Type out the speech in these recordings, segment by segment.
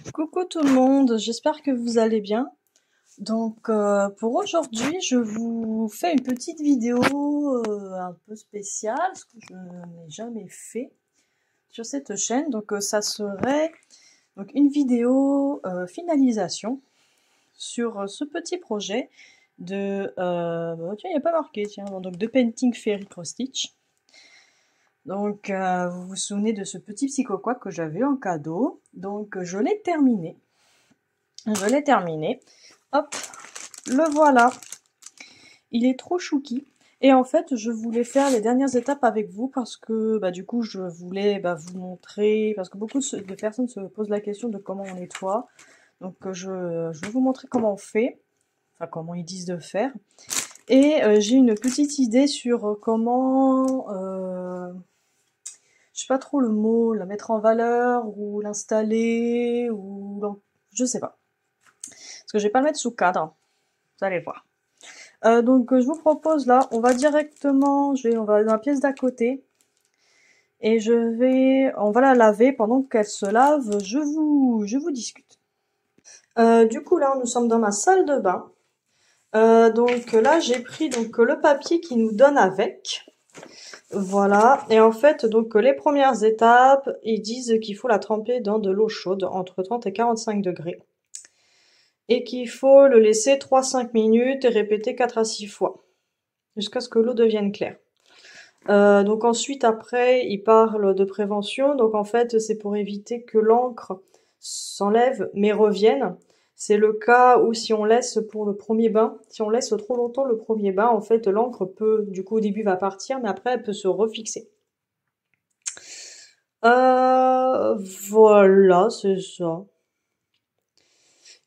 Coucou tout le monde, j'espère que vous allez bien. Donc pour aujourd'hui, je vous fais une petite vidéo un peu spéciale, ce que je n'ai jamais fait sur cette chaîne. Donc ça serait donc une vidéo finalisation sur ce petit projet de tiens, il n'y a pas marqué, tiens, donc de Painting Fairy Cross Stitch. Donc vous vous souvenez de ce petit psycho-quack que j'avais en cadeau. Donc je l'ai terminé. Hop, le voilà. Il est trop chouki. Et en fait, je voulais faire les dernières étapes avec vous parce que du coup, je voulais vous montrer, parce que beaucoup de personnes se posent la question de comment on nettoie. Donc je vais vous montrer comment on fait, enfin comment ils disent de faire. Et j'ai une petite idée sur comment, je sais pas trop le mot, la mettre en valeur ou l'installer ou je sais pas. Parce que je vais pas le mettre sous cadre. Vous allez voir. Donc je vous propose là, on va directement, on va dans la pièce d'à côté. Et on va la laver. Pendant qu'elle se lave, je vous discute. Du coup là, nous sommes dans ma salle de bain. Donc là, j'ai pris donc le papier qui nous donne avec. Voilà. Et en fait, donc les premières étapes, ils disent qu'il faut la tremper dans de l'eau chaude entre 30 et 45 degrés. Et qu'il faut le laisser 3-5 minutes et répéter 4 à 6 fois. Jusqu'à ce que l'eau devienne claire. Donc ensuite, après, il parle de prévention. Donc en fait, c'est pour éviter que l'encre s'enlève mais revienne. C'est le cas où si on laisse pour le premier bain, si on laisse trop longtemps le premier bain, en fait, l'encre peut, du coup, au début va partir, mais après, elle peut se refixer. Voilà, c'est ça.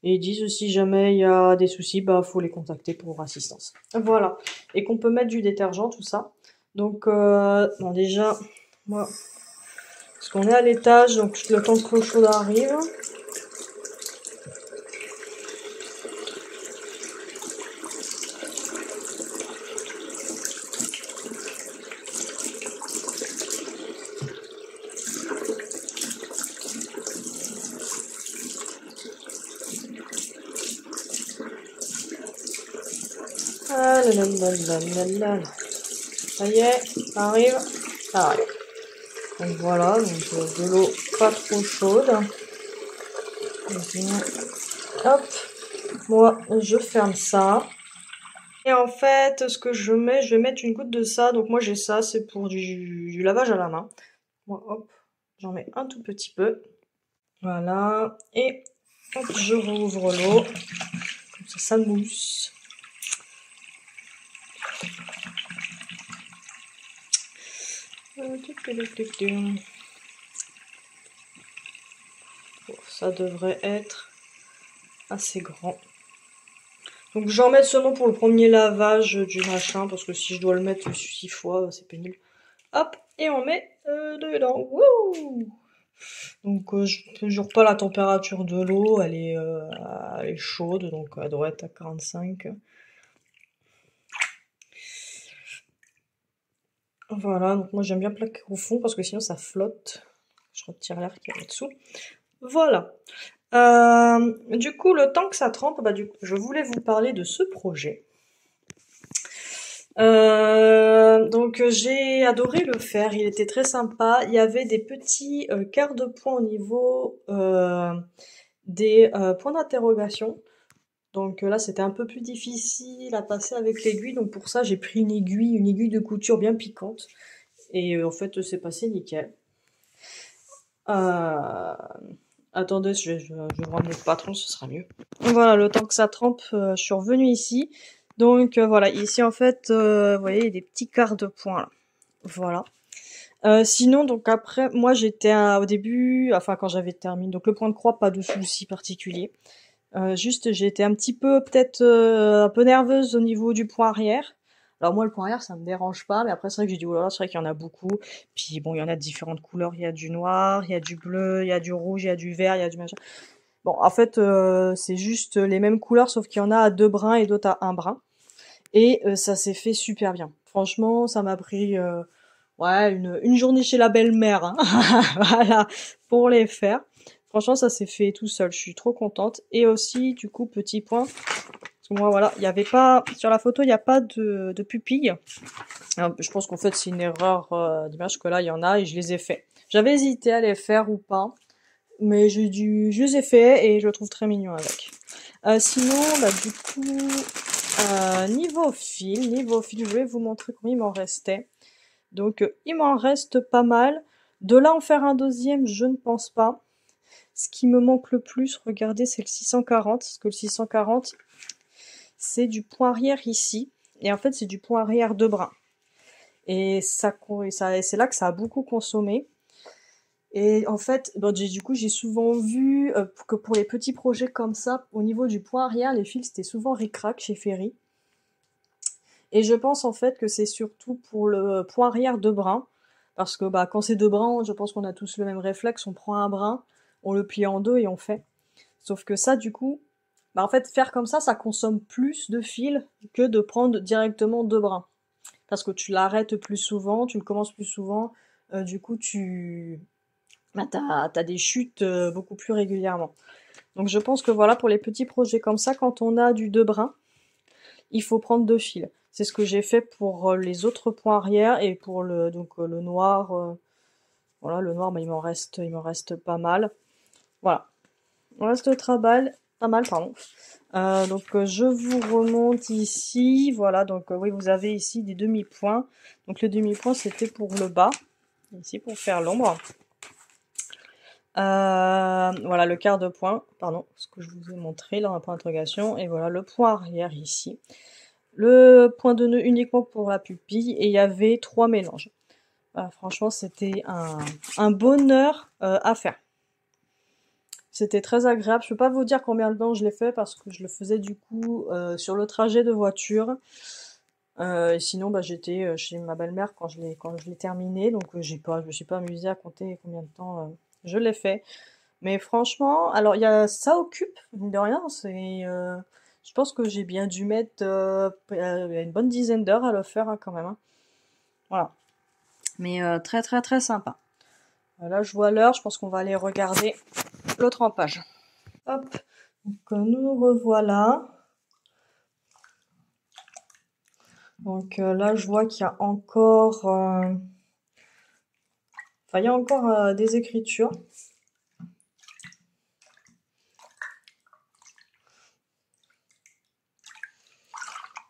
Et ils disent si jamais il y a des soucis, faut les contacter pour assistance. Voilà. Et qu'on peut mettre du détergent, tout ça. Donc, bon, déjà, moi, parce qu'on est à l'étage, donc le temps que l'eau chaude arrive. Ah là là là là là là. Ça y est, ça arrive, ça arrive. Donc voilà, donc de l'eau pas trop chaude. Hop, moi je ferme ça. Et en fait, ce que je vais mettre une goutte de ça. Donc moi j'ai ça, c'est pour du lavage à la main. Moi, hop, j'en mets un tout petit peu. Voilà, et hop, je rouvre l'eau. Comme ça mousse. Bon, ça devrait être assez grand. Donc j'en mets seulement pour le premier lavage du machin, parce que si je dois le mettre 6 fois, c'est pénible. Hop, et on met dedans. Wouh! Donc je mesure pas la température de l'eau, elle est chaude, donc elle doit être à 45. Voilà, donc moi j'aime bien plaquer au fond parce que sinon ça flotte. Je retire l'air qui est en dessous. Voilà. Du coup, le temps que ça trempe, je voulais vous parler de ce projet. Donc j'ai adoré le faire, il était très sympa. Il y avait des petits quarts de points au niveau des points d'interrogation. Donc là, c'était un peu plus difficile à passer avec l'aiguille. Donc pour ça, j'ai pris une aiguille de couture bien piquante. Et en fait, c'est passé nickel. Attendez, je vais ramener le patron, ce sera mieux. Voilà, le temps que ça trempe, je suis revenue ici. Donc voilà, ici en fait, vous voyez, il y a des petits quarts de points là. Voilà. Sinon, donc après, moi j'étais au début, enfin quand j'avais terminé, donc le point de croix, pas de souci particulier. Juste, j'ai été un petit peu, peut-être un peu nerveuse au niveau du point arrière. Alors moi, le point arrière, ça me dérange pas, mais après c'est vrai que j'ai dit, oh là là, c'est vrai qu'il y en a beaucoup. Puis bon, il y en a de différentes couleurs, il y a du noir, il y a du bleu, il y a du rouge, il y a du vert, il y a du machin. Bon, en fait, c'est juste les mêmes couleurs, sauf qu'il y en a à 2 brins et d'autres à 1 brin. Et ça s'est fait super bien. Franchement, ça m'a pris ouais, une journée chez la belle-mère, hein. Voilà, pour les faire. Franchement, ça s'est fait tout seul. Je suis trop contente. Et aussi, du coup, petit point. Parce que moi, voilà, il y avait pas, sur la photo, il n'y a pas de pupille. Alors, je pense qu'en fait, c'est une erreur d'image que là, il y en a et je les ai fait. J'avais hésité à les faire ou pas. Mais je les ai fait et je le trouve très mignon avec. Sinon, bah, du coup, niveau fil, je vais vous montrer combien il m'en restait. Donc, il m'en reste pas mal. De là en faire un deuxième, je ne pense pas. Ce qui me manque le plus, regardez, c'est le 640. Parce que le 640, c'est du point arrière ici. Et en fait, c'est du point arrière de brin. Et c'est là que ça a beaucoup consommé. Et en fait, bon, du coup, j'ai souvent vu que pour les petits projets comme ça, au niveau du point arrière, les fils, c'était souvent ric-rac chez Ferry. Et je pense en fait que c'est surtout pour le point arrière de brin. Parce que bah, quand c'est deux brins, je pense qu'on a tous le même réflexe. On prend un brin, on le plie en deux et on fait. Sauf que ça, du coup, bah, en fait, faire comme ça consomme plus de fil que de prendre directement deux brins. Parce que tu l'arrêtes plus souvent, tu le commences plus souvent. Du coup, bah, t'as des chutes beaucoup plus régulièrement. Donc je pense que voilà, pour les petits projets comme ça, quand on a du deux brins, il faut prendre deux fils. C'est ce que j'ai fait pour les autres points arrière et pour le noir. Voilà, le noir, bah, il m'en reste pas mal. Voilà, il me reste pas mal, pardon. Je vous remonte ici. Voilà, oui, vous avez ici des demi-points. Donc le demi-point, c'était pour le bas, ici pour faire l'ombre. Voilà le quart de point, pardon, ce que je vous ai montré dans un point d'interrogation. Et voilà le point arrière ici. Le point de nœud uniquement pour la pupille. Et il y avait 3 mélanges. Franchement, c'était un bonheur à faire. C'était très agréable. Je peux pas vous dire combien de temps je l'ai fait parce que je le faisais du coup sur le trajet de voiture. Et sinon, bah, j'étais chez ma belle-mère quand je l'ai terminé. Donc je me suis pas amusée à compter combien de temps je l'ai fait. Mais franchement, alors ça occupe, mine de rien, je pense que j'ai bien dû mettre une bonne dizaine d'heures à le faire hein, quand même. Hein. Voilà. Mais très très très sympa. Là, je vois l'heure, je pense qu'on va aller regarder le trempage. Hop, donc nous revoilà. Donc là, je vois qu'il y a encore, il y a encore des écritures.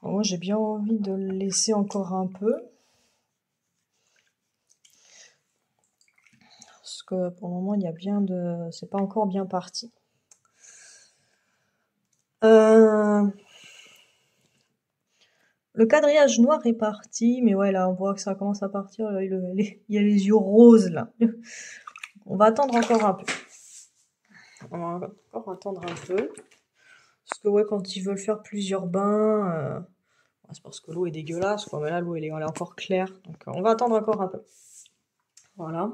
Alors, moi, j'ai bien envie de le laisser encore un peu. Parce que pour le moment, il y a c'est pas encore bien parti. Le quadrillage noir est parti, mais ouais, là, on voit que ça commence à partir. Là, il y a les yeux roses, là. On va attendre encore un peu. On va encore attendre un peu. Parce que, ouais, quand ils veulent faire plusieurs bains, c'est parce que l'eau est dégueulasse, quoi. Mais là, l'eau, elle est encore claire. Donc, on va attendre encore un peu. Voilà.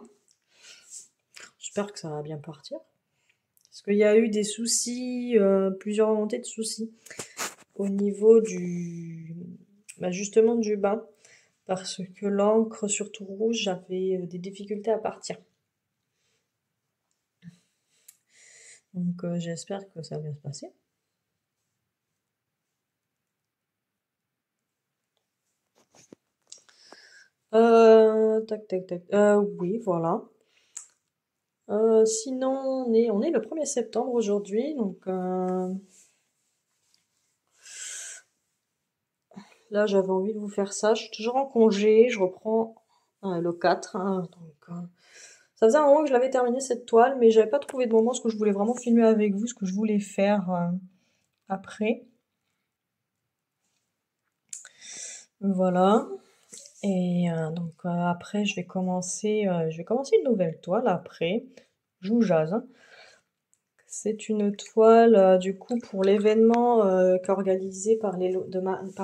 J'espère que ça va bien partir. Parce qu'il y a eu des soucis, plusieurs remontées de soucis au niveau justement du bain. Parce que l'encre, surtout rouge, j'avais des difficultés à partir. Donc j'espère que ça va bien se passer. Tac, tac, tac. Oui, voilà. Sinon, on est le 1er septembre aujourd'hui, donc là j'avais envie de vous faire ça. Je suis toujours en congé, je reprends le 4. Hein, donc, ça faisait un moment que je l'avais terminé cette toile, mais j'avais pas trouvé de moment ce que je voulais vraiment filmer avec vous, ce que je voulais faire après. Voilà. Et après, je vais commencer une nouvelle toile après. Je vous jase. Hein. C'est une toile du coup pour l'événement qu'a organisé par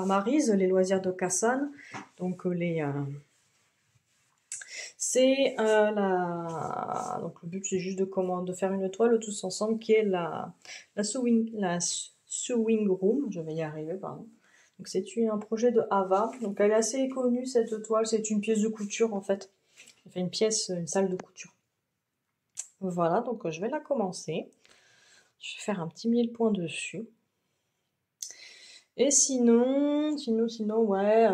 Maryse, les loisirs de Cassan. Donc donc le but c'est juste de faire une toile tous ensemble qui est la sewing room. Je vais y arriver, pardon. Donc c'est un projet de Ava. Donc elle est assez connue cette toile. C'est une pièce de couture en fait. Enfin une salle de couture. Voilà, donc je vais la commencer. Je vais faire un petit mille-point dessus. Et sinon, ouais,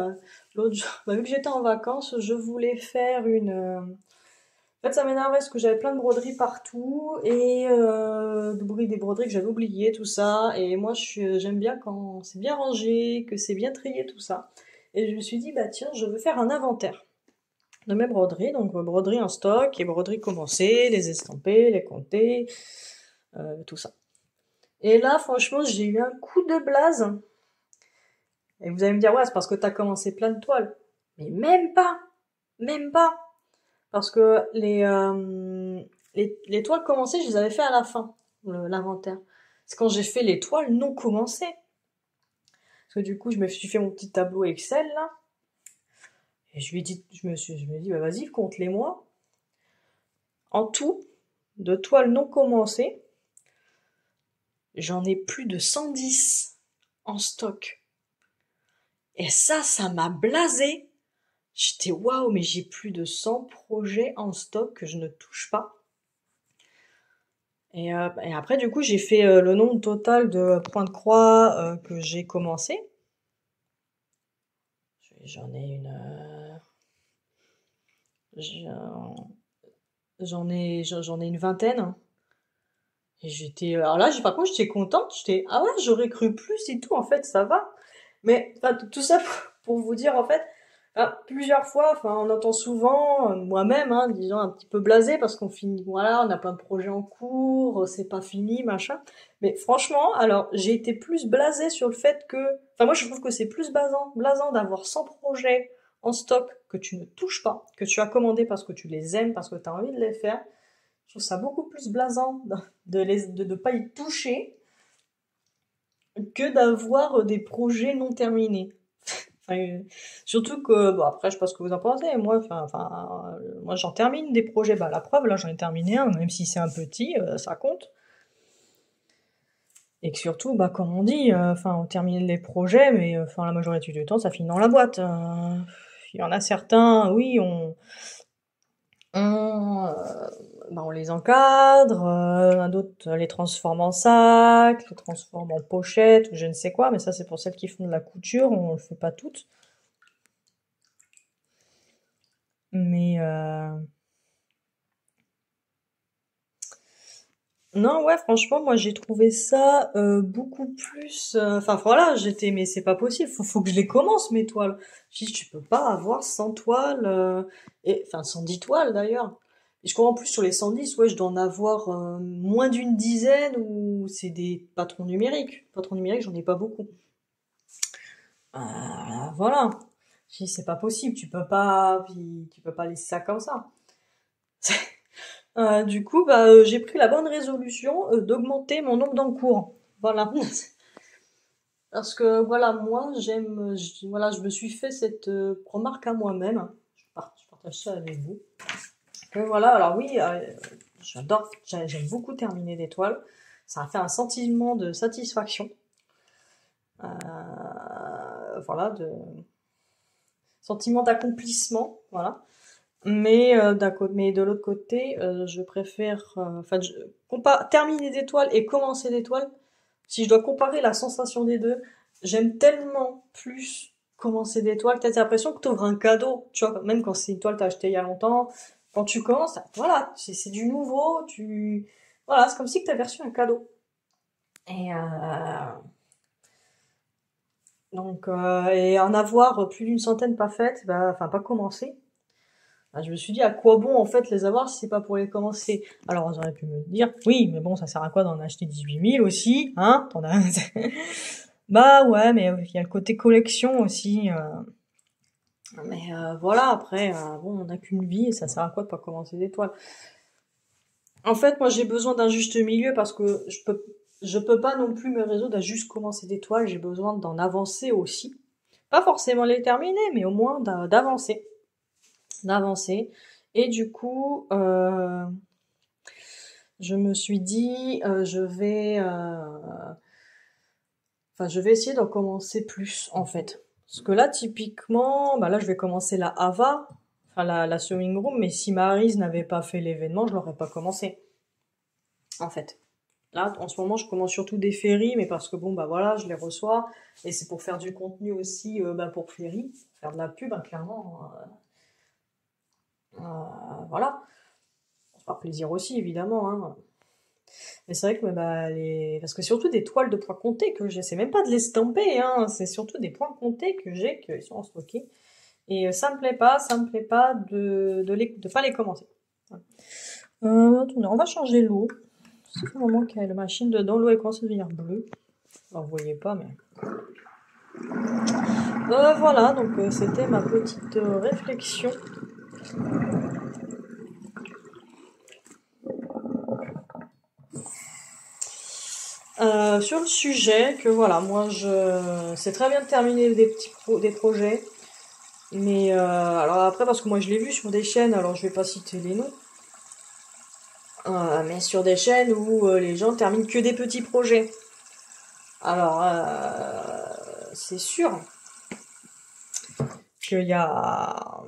l'autre jour, bah, vu que j'étais en vacances, je voulais faire une... En fait, ça m'énervait parce que j'avais plein de broderies partout et des broderies que j'avais oubliées, tout ça. Et moi, j'aime bien quand c'est bien rangé, que c'est bien trié, tout ça. Et je me suis dit, bah tiens, je veux faire un inventaire de mes broderies. Donc, broderies en stock et broderies commencées, les estamper, les compter, tout ça. Et là, franchement, j'ai eu un coup de blaze. Et vous allez me dire, ouais, c'est parce que t'as commencé plein de toiles. Mais même pas! Même pas! Parce que les toiles commencées, je les avais fait à la fin, l'inventaire. C'est quand j'ai fait les toiles non commencées. Parce que du coup, je me suis fait mon petit tableau Excel, là. Et je lui ai dit, je me dit, bah vas-y, compte-les-moi. En tout, de toiles non commencées, j'en ai plus de 110 en stock. Et ça m'a blasé. J'étais waouh, mais j'ai plus de 100 projets en stock que je ne touche pas. Et après, du coup, j'ai fait le nombre total de points de croix que j'ai commencé. J'en ai une. J'en ai une vingtaine. Et j'étais. Alors là, par contre, j'étais contente. J'étais. Ah ouais, j'aurais cru plus et tout. En fait, ça va. Mais enfin, tout ça pour vous dire, en fait, plusieurs fois, enfin, on entend souvent, moi-même, hein, disons un petit peu blasé parce qu'on finit, voilà, on a plein de projets en cours, c'est pas fini, machin. Mais franchement, alors, j'ai été plus blasée sur le fait que, enfin, moi, je trouve que c'est plus blasant d'avoir 100 projets en stock que tu ne touches pas, que tu as commandé parce que tu les aimes, parce que tu as envie de les faire. Je trouve ça beaucoup plus blasant de pas y toucher que d'avoir des projets non terminés. Enfin, surtout que, bon, après, je sais pas ce que vous en pensez. Moi, j'en termine des projets. Bah, la preuve, là, j'en ai terminé un, même si c'est un petit, ça compte. Et que surtout, bah, comme on dit, on termine les projets, mais, la majorité du temps, ça finit dans la boîte. Il y en a certains, oui, on les encadre, d'autres les transforme en sac, les transforme en pochette ou je ne sais quoi, mais ça, c'est pour celles qui font de la couture, on le fait pas toutes. Mais non, ouais, franchement, moi j'ai trouvé ça beaucoup plus. Enfin voilà, mais c'est pas possible. Faut que je les commence mes toiles. Je dis, tu peux pas avoir 100 toiles et enfin 110 toiles d'ailleurs. Et je crois en plus sur les 110, ouais, je dois en avoir moins d'une dizaine ou c'est des patrons numériques. Patrons numériques, j'en ai pas beaucoup. Voilà. Je dis, c'est pas possible. Tu peux pas laisser ça comme ça. Du coup, bah, j'ai pris la bonne résolution d'augmenter mon nombre d'encours. Voilà. Parce que voilà, moi, voilà, je me suis fait cette remarque à moi-même. Je partage ça avec vous. Que voilà, alors oui, j'aime beaucoup terminer des toiles. Ça a fait un sentiment de satisfaction. Voilà, de sentiment d'accomplissement, voilà. Mais mais de l'autre côté, je préfère, terminer des toiles et commencer des toiles. Si je dois comparer la sensation des deux, j'aime tellement plus commencer des toiles. T'as l'impression que t'ouvres un cadeau, tu vois, même quand c'est une toile que t'as achetée il y a longtemps. Quand tu commences, voilà, c'est du nouveau, voilà, c'est comme si que t'avais reçu un cadeau. Et et en avoir plus d'une centaine pas faites, bah, enfin pas commencées. Bah, je me suis dit à quoi bon en fait les avoir si c'est pas pour les commencer. Alors vous auriez pu me dire, oui, mais bon, ça sert à quoi d'en acheter 18 000 aussi, hein? Bah ouais, mais il y a le côté collection aussi. Mais voilà, après, bon, on n'a qu'une vie et ça sert à quoi de pas commencer des toiles. En fait, moi j'ai besoin d'un juste milieu parce que je peux pas non plus me résoudre à juste commencer des toiles. J'ai besoin d'en avancer aussi. Pas forcément les terminer, mais au moins d'avancer. Et du coup, je me suis dit, je vais essayer d'en commencer plus en fait. Parce que là, typiquement, bah là, je vais commencer la Sewing Room, mais si Maryse n'avait pas fait l'événement, je l'aurais pas commencé. en fait. Là, en ce moment, je commande surtout des Ferry, mais parce que bon, bah voilà, je les reçois. Et c'est pour faire du contenu aussi pour Ferry, faire de la pub, hein, clairement. Voilà. On se fait plaisir aussi, évidemment. Hein. Mais c'est vrai que parce que c'est surtout des toiles de points comptés que j'ai. C'est même pas de l'estamper, hein. C'est surtout des points comptés que j'ai, qui sont en stocké. Et ça me plaît pas de pas les commenter. Attendez, on va changer l'eau. C'est un moment qu'il y a la machine dedans, l'eau est commence à devenir bleue. Alors, vous voyez pas, mais... voilà, donc c'était ma petite réflexion. Sur le sujet, que voilà, moi c'est très bien de terminer des projets, mais alors après parce que moi je l'ai vu sur des chaînes, alors je vais pas citer les noms, mais sur des chaînes où les gens terminent que des petits projets. Alors c'est sûr qu'il y a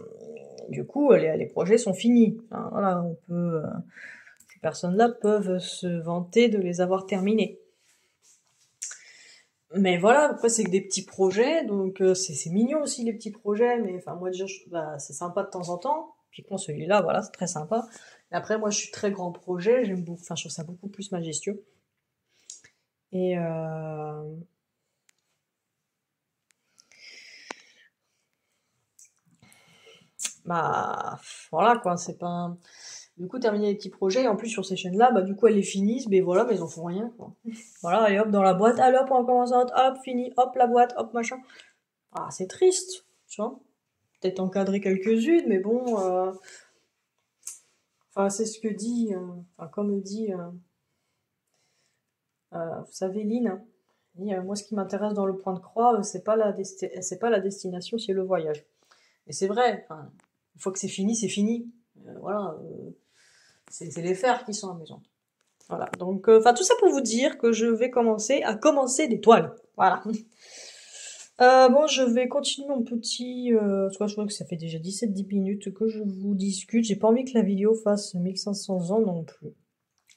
du coup les projets sont finis. Enfin, voilà, ces personnes-là peuvent se vanter de les avoir terminés. Mais voilà, après c'est que des petits projets, donc c'est mignon aussi les petits projets, mais enfin moi déjà c'est sympa de temps en temps. Puis bon celui-là, voilà, c'est très sympa. Et après moi je suis très grand projet, j'aime beaucoup, enfin je trouve ça beaucoup plus majestueux. Et voilà quoi, c'est pas du coup terminer les petits projets, et en plus sur ces chaînes-là, du coup elles les finissent, mais voilà, mais ils en font rien quoi. Voilà, allez hop dans la boîte, allez hop on commence à hop, fini, hop la boîte, hop machin. Ah c'est triste, tu vois. Peut-être encadrer quelques-unes, mais bon, enfin c'est ce que dit, comme dit, vous savez Lynn, hein, dit, moi ce qui m'intéresse dans le point de croix, c'est pas la destination, c'est le voyage. Et c'est vrai, une fois que c'est fini, voilà, c'est les fers qui sont amusants. Voilà, donc tout ça pour vous dire que je vais commencer des toiles. Voilà. Bon, je vais continuer mon petit... je vois que ça fait déjà 17-10 minutes que je vous discute. J'ai pas envie que la vidéo fasse 1500 ans non plus.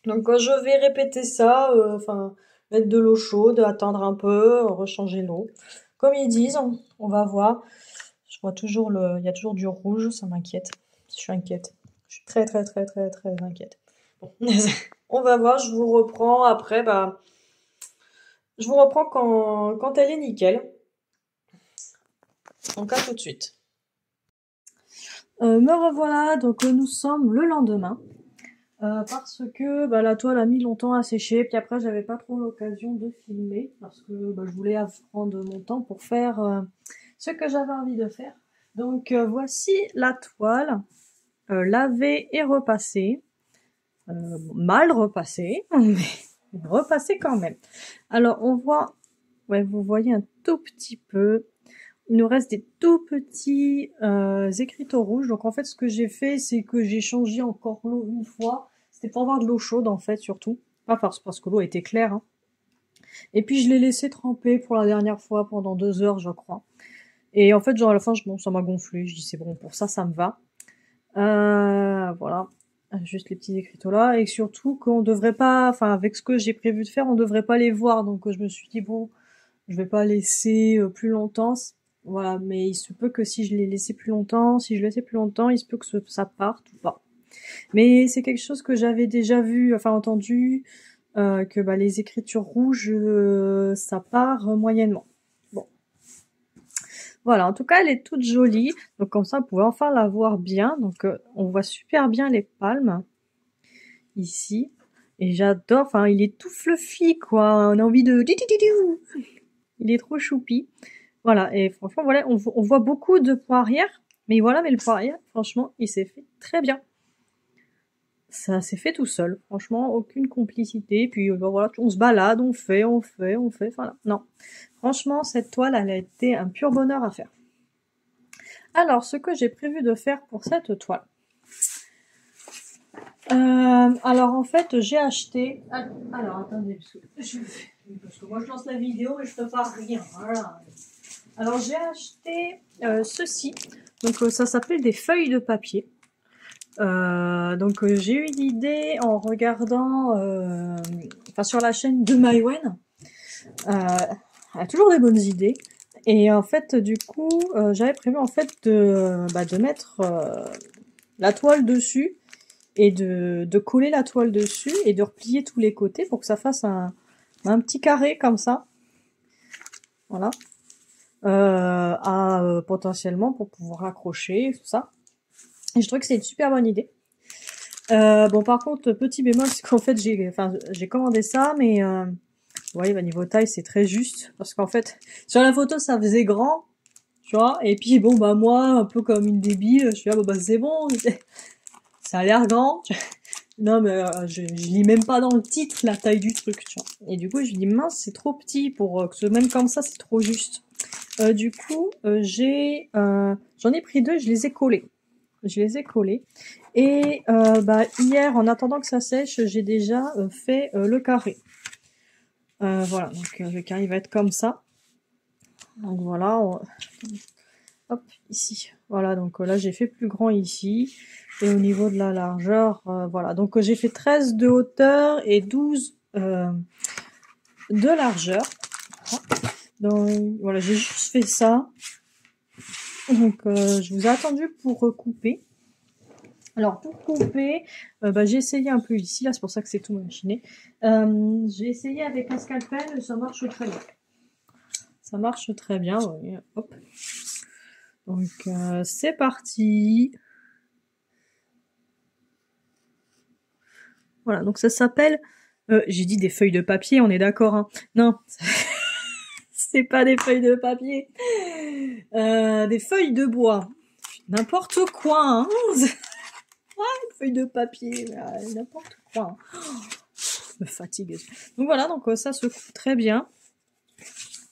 Donc je vais répéter ça, mettre de l'eau chaude, attendre un peu, rechanger l'eau. Comme ils disent, on va voir. Je vois toujours il y a toujours du rouge, ça m'inquiète. Je suis inquiète. Je suis très très très très très inquiète. Bon. On va voir, je vous reprends après, je vous reprends quand elle est nickel. Donc à tout de suite. Me revoilà, donc nous sommes le lendemain. Parce que la toile a mis longtemps à sécher, puis après j'avais pas trop l'occasion de filmer, parce que je voulais prendre mon temps pour faire ce que j'avais envie de faire. Donc voici la toile, lavée et repassée. Mal repassée, mais repassée quand même. Alors on voit, ouais, vous voyez un tout petit peu. Il nous reste des tout petits écriteaux rouges. Donc en fait, ce que j'ai fait, c'est que j'ai changé encore l'eau une fois. C'était pour avoir de l'eau chaude en fait, surtout. Pas parce que l'eau était claire. Hein. Et puis je l'ai laissé tremper pour la dernière fois pendant 2 heures, je crois. Et en fait, genre à la fin, ça m'a gonflé. Je dis c'est bon, pour ça me va. Voilà. Juste les petits écriteaux là. Et surtout qu'on devrait pas, avec ce que j'ai prévu de faire, on devrait pas les voir. Donc je me suis dit bon, je vais pas laisser plus longtemps. Voilà, mais il se peut que si je l'ai laissé plus longtemps, il se peut que ça parte ou pas. Mais c'est quelque chose que j'avais déjà vu, entendu, que les écritures rouges, ça part moyennement. Bon. Voilà, en tout cas, elle est toute jolie. Donc comme ça, vous pouvez enfin la voir bien. Donc on voit super bien les palmes ici. Et j'adore, il est tout fluffy, quoi. On a envie de... Il est trop choupi. Voilà, et franchement, voilà, on voit beaucoup de points arrière, mais le point arrière, franchement, il s'est fait très bien. Ça s'est fait tout seul, franchement, aucune complicité, puis voilà, on se balade, on fait, voilà. Non, franchement, cette toile, elle a été un pur bonheur à faire. Alors, ce que j'ai prévu de faire pour cette toile. Alors, en fait, j'ai acheté... Alors, attendez, parce que moi, je lance la vidéo et je te parle rien, voilà. Alors j'ai acheté ceci, donc ça s'appelle des feuilles de papier. Donc j'ai eu une idée en regardant enfin, sur la chaîne de Maïwen. Elle a toujours des bonnes idées. Et en fait, du coup, j'avais prévu en fait de mettre la toile dessus et de coller la toile dessus et de replier tous les côtés pour que ça fasse un petit carré comme ça. Voilà. Potentiellement pour pouvoir accrocher, tout ça. Et je trouve que c'est une super bonne idée. Bon, par contre, petit bémol, c'est qu'en fait, j'ai commandé ça, mais vous voyez, bah, niveau taille, c'est très juste. Parce qu'en fait, sur la photo, ça faisait grand, tu vois. Et puis, bon, bah, moi, un peu comme une débile, je suis là, bah, c'est bon, ça a l'air grand. Non, mais je lis même pas dans le titre la taille du truc, tu vois. Et du coup, je me dis, mince, c'est trop petit pour que même comme ça, c'est trop juste. Du coup, j'en ai pris deux, je les ai collés. Je les ai collés. Et bah, hier, en attendant que ça sèche, j'ai déjà fait le carré. Voilà, donc le carré va être comme ça. Donc voilà, hop, ici. Voilà, donc là, j'ai fait plus grand ici. Et au niveau de la largeur, voilà. Donc j'ai fait 13 de hauteur et 12 de largeur. Donc voilà, j'ai juste fait ça. Donc je vous ai attendu pour couper. Alors pour couper, bah, j'ai essayé un peu ici, là c'est pour ça que c'est tout machiné. J'ai essayé avec un scalpel, ça marche très bien. Ça marche très bien, oui. Hop. Donc c'est parti. Voilà, donc ça s'appelle, j'ai dit des feuilles de papier, on est d'accord, hein. Non, c'est pas des feuilles de papier. Des feuilles de bois. N'importe quoi, hein. Une feuille de papier, n'importe quoi. Hein. Me fatigue. Donc voilà, donc ça se coupe très bien.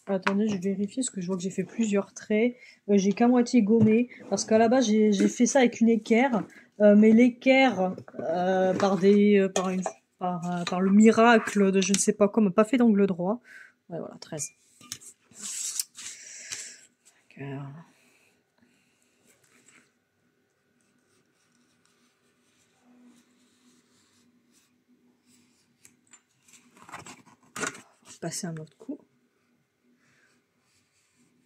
Attendez, je vais vérifier parce que je vois que j'ai fait plusieurs traits. J'ai qu'à moitié gommé parce qu'à la base j'ai fait ça avec une équerre, mais l'équerre par le miracle de je ne sais pas quoi m'a pas fait d'angle droit. Ouais, voilà, 13. Passer un autre coup.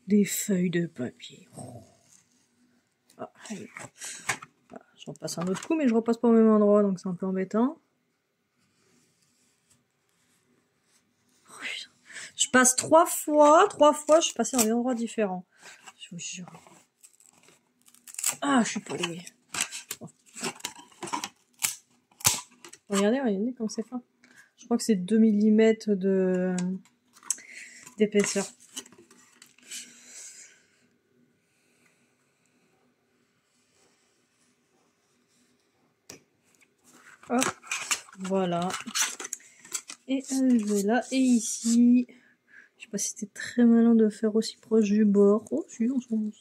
Des feuilles de papier. Ah, allez. Voilà, je repasse un autre coup, mais je repasse pas au même endroit, donc c'est un peu embêtant. Je passe trois fois, je suis passée dans des endroits différents. Je vous jure. Ah, je suis pas douée. Bon. Regardez comme c'est fin. Je crois que c'est 2 mm d'épaisseur. Hop, voilà. Et je vais là, et ici. Je sais pas si c'était très malin de faire aussi proche du bord. Oh, si,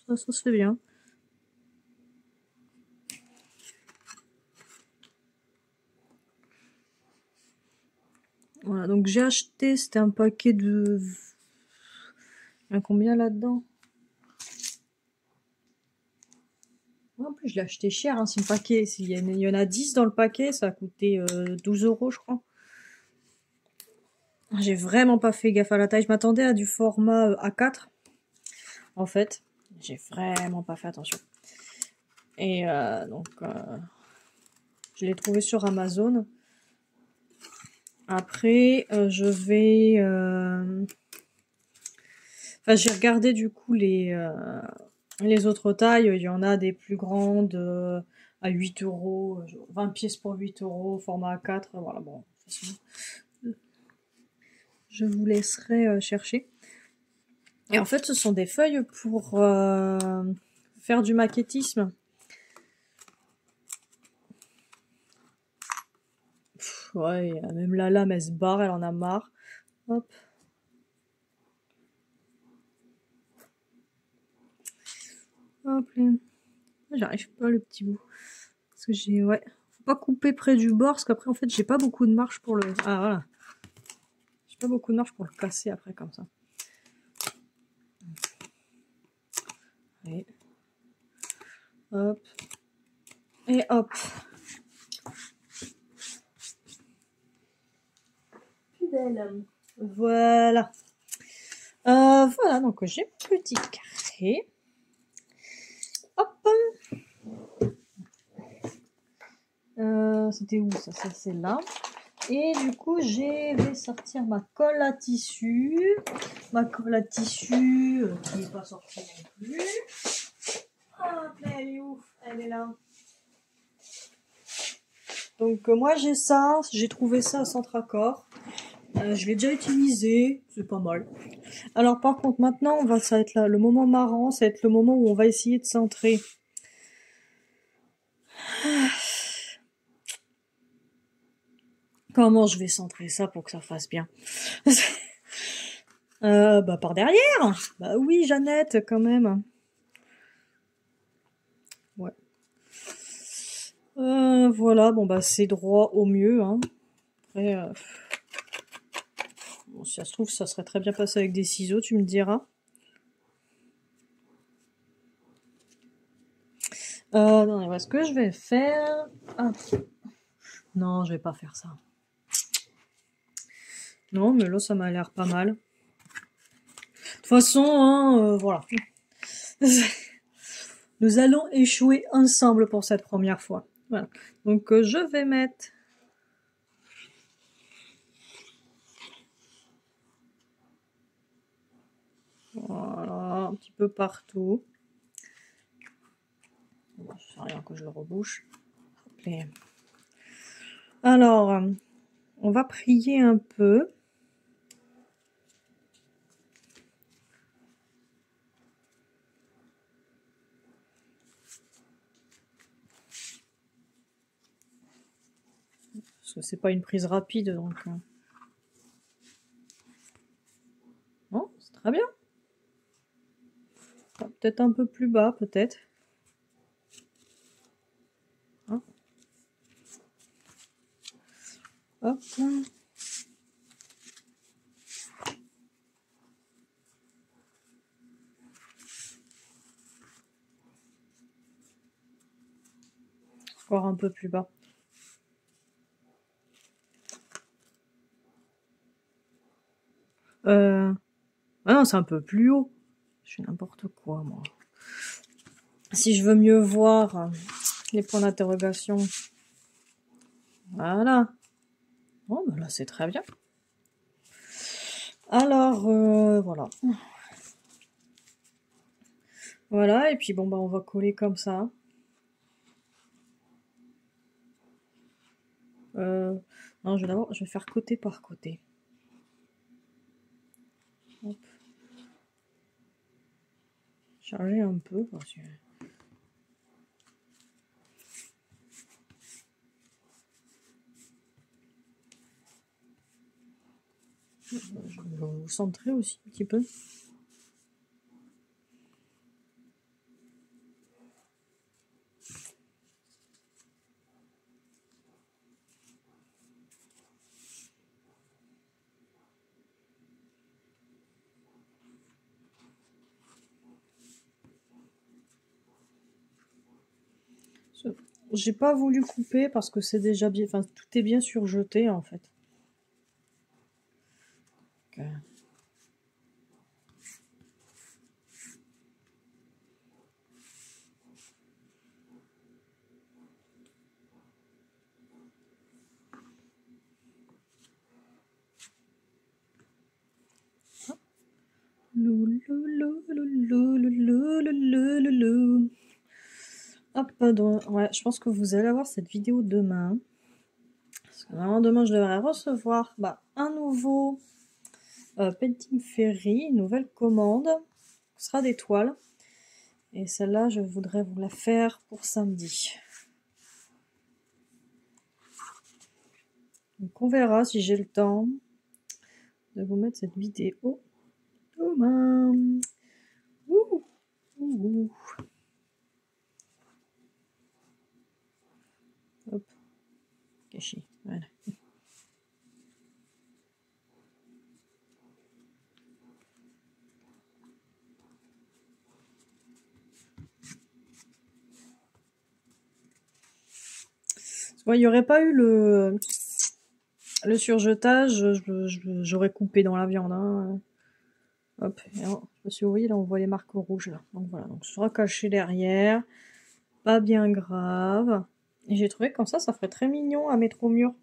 ça se fait bien. Voilà, donc j'ai acheté, c'était un paquet de... Il y a combien là-dedans? En plus, je l'ai acheté cher, hein, c'est un paquet. Il y en a 10 dans le paquet, ça a coûté 12 €, je crois. J'ai vraiment pas fait gaffe à la taille. Je m'attendais à du format A4. En fait, j'ai vraiment pas fait attention. Et donc, je l'ai trouvé sur Amazon. Après, je vais... Enfin, j'ai regardé du coup les autres tailles. Il y en a des plus grandes à 8 €, 20 pièces pour 8 €, format A4. Voilà, bon, de toute façon, je vous laisserai chercher. Et en fait, ce sont des feuilles pour faire du maquettisme. Ouais, même la lame, elle se barre, elle en a marre. Hop. Hop. J'arrive pas le petit bout. Parce que ouais. Faut pas couper près du bord, parce qu'après, en fait, j'ai pas beaucoup de marge pour le... Ah, voilà. J'ai pas beaucoup de marge pour le casser après, comme ça. Allez. Hop. Et hop. nickel. Voilà. Voilà, donc j'ai mon petit carré. Hop. C'était où ça? Ça c'est là. Et du coup, je vais sortir ma colle à tissu. Ma colle à tissu qui n'est pas sortie non plus. Hop, elle est où? Elle est là. Donc moi j'ai ça, j'ai trouvé ça à Centracor. Je l'ai déjà utilisé, c'est pas mal. Alors par contre maintenant, ça va être là, le moment marrant, ça va être le moment où on va essayer de centrer. Comment je vais centrer ça pour que ça fasse bien? Bah par derrière. Bah oui, Jeannette, quand même. Ouais. Voilà, bon bah c'est droit au mieux. Hein. Après, bon, si ça se trouve, ça serait très bien passé avec des ciseaux, tu me diras. Non, ce que je vais faire... Ah. Non, je vais pas faire ça. Non, mais là, ça m'a l'air pas mal. De toute façon, hein, voilà. Nous allons échouer ensemble pour cette première fois. Voilà. Donc, je vais mettre... Voilà, un petit peu partout. Ça sert à rien que je le rebouche. Et... Alors, on va prier un peu. Parce que c'est pas une prise rapide, donc... Bon, c'est très bien. Peut-être un peu plus bas, peut-être. Hein. Hop. Encore un peu plus bas. Ah non, c'est un peu plus haut. Je fais n'importe quoi, moi. Si je veux mieux voir les points d'interrogation. Voilà. Bon, ben là, c'est très bien. Alors, voilà. Voilà, et puis bon, bah, on va coller comme ça. Non, je vais faire côté par côté. Hop. Charger un peu, parce que... Je vais vous centrer aussi un petit peu. J'ai pas voulu couper parce que c'est déjà bien, enfin tout est bien surjeté en fait. Okay. Hop, donc, ouais, je pense que vous allez avoir cette vidéo demain. Parce que vraiment demain, je devrais recevoir un nouveau Painting Ferry, une nouvelle commande. Ce sera des toiles. Et celle-là, je voudrais vous la faire pour samedi. Donc on verra si j'ai le temps de vous mettre cette vidéo demain. Ouh, ouh. Hop, caché, voilà. Il n'y aurait pas eu Le surjetage, j'aurais coupé dans la viande. Hein. Hop, alors, je me suis oublié, là on voit les marques rouges là. Donc voilà, donc ce sera caché derrière. Pas bien grave. Et j'ai trouvé que comme ça ferait très mignon à mettre au mur.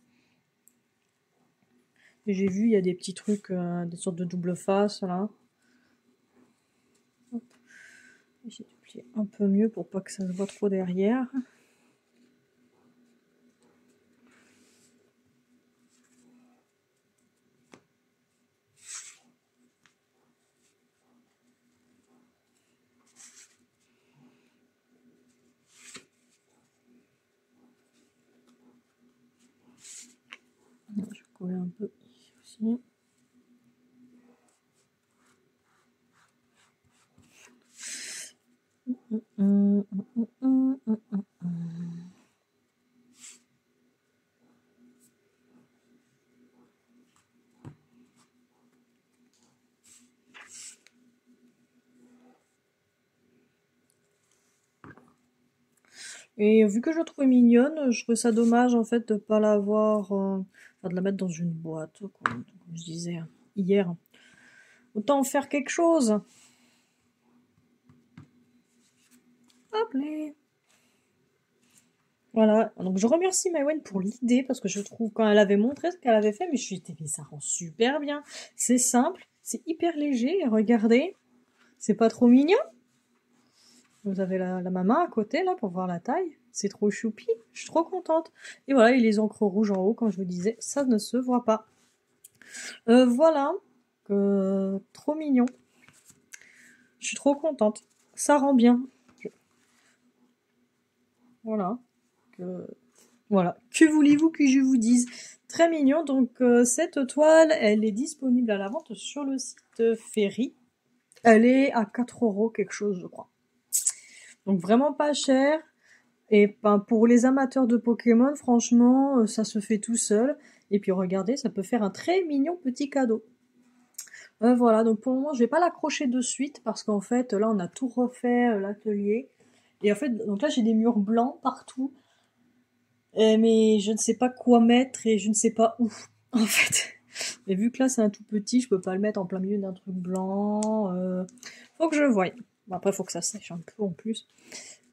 Et j'ai vu, il y a des petits trucs, des sortes de double face là. J'ai plié un peu mieux pour pas que ça se voit trop derrière. Je vais coller un peu ici aussi. Et vu que je la trouvais mignonne, je trouvais ça dommage en fait de pas l'avoir, enfin, de la mettre dans une boîte, comme je disais hier. Autant en faire quelque chose. Hop là. Voilà, donc je remercie Maëwen pour l'idée, parce que je trouve, quand elle avait montré ce qu'elle avait fait, mais je suis dit, mais ça rend super bien. C'est simple, c'est hyper léger, et regardez, c'est pas trop mignon. Vous avez la maman à côté, là, pour voir la taille. C'est trop choupi, je suis trop contente. Et voilà, et les encres rouges en haut, comme je vous disais, ça ne se voit pas. Voilà, trop mignon. Je suis trop contente, ça rend bien. Voilà. Voilà, que voulez-vous que je vous dise? Très mignon, donc cette toile, elle est disponible à la vente sur le site Ferry. Elle est à 4 € quelque chose, je crois. Donc vraiment pas cher. Et ben, pour les amateurs de Pokémon, franchement, ça se fait tout seul. Et puis regardez, ça peut faire un très mignon petit cadeau. Voilà, donc pour le moment, je vais pas l'accrocher de suite parce qu'en fait, là, on a tout refait l'atelier. Et en fait, donc là, j'ai des murs blancs partout. Mais je ne sais pas quoi mettre et je ne sais pas où, en fait. Mais vu que là c'est un tout petit, je peux pas le mettre en plein milieu d'un truc blanc. Faut que je voie. Bon, après, faut que ça sèche un peu en plus.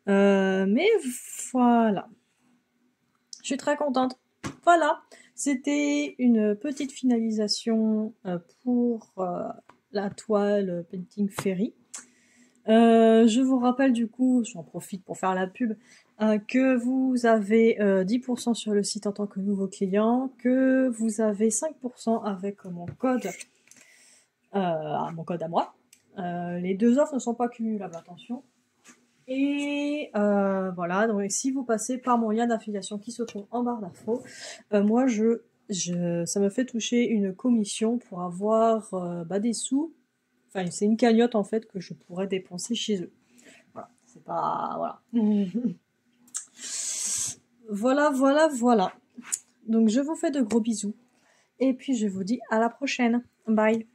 Mais voilà. Je suis très contente. Voilà. C'était une petite finalisation pour la toile Painting Fairy. Je vous rappelle du coup, j'en profite pour faire la pub, que vous avez 10% sur le site en tant que nouveau client, que vous avez 5% avec mon code à moi. Les deux offres ne sont pas cumulables, attention. Et voilà, donc si vous passez par mon lien d'affiliation qui se trouve en barre d'infos, moi ça me fait toucher une commission pour avoir des sous. Enfin, c'est une cagnotte en fait que je pourrais dépenser chez eux. Voilà, c'est pas voilà. Voilà. Donc je vous fais de gros bisous et puis je vous dis à la prochaine. Bye.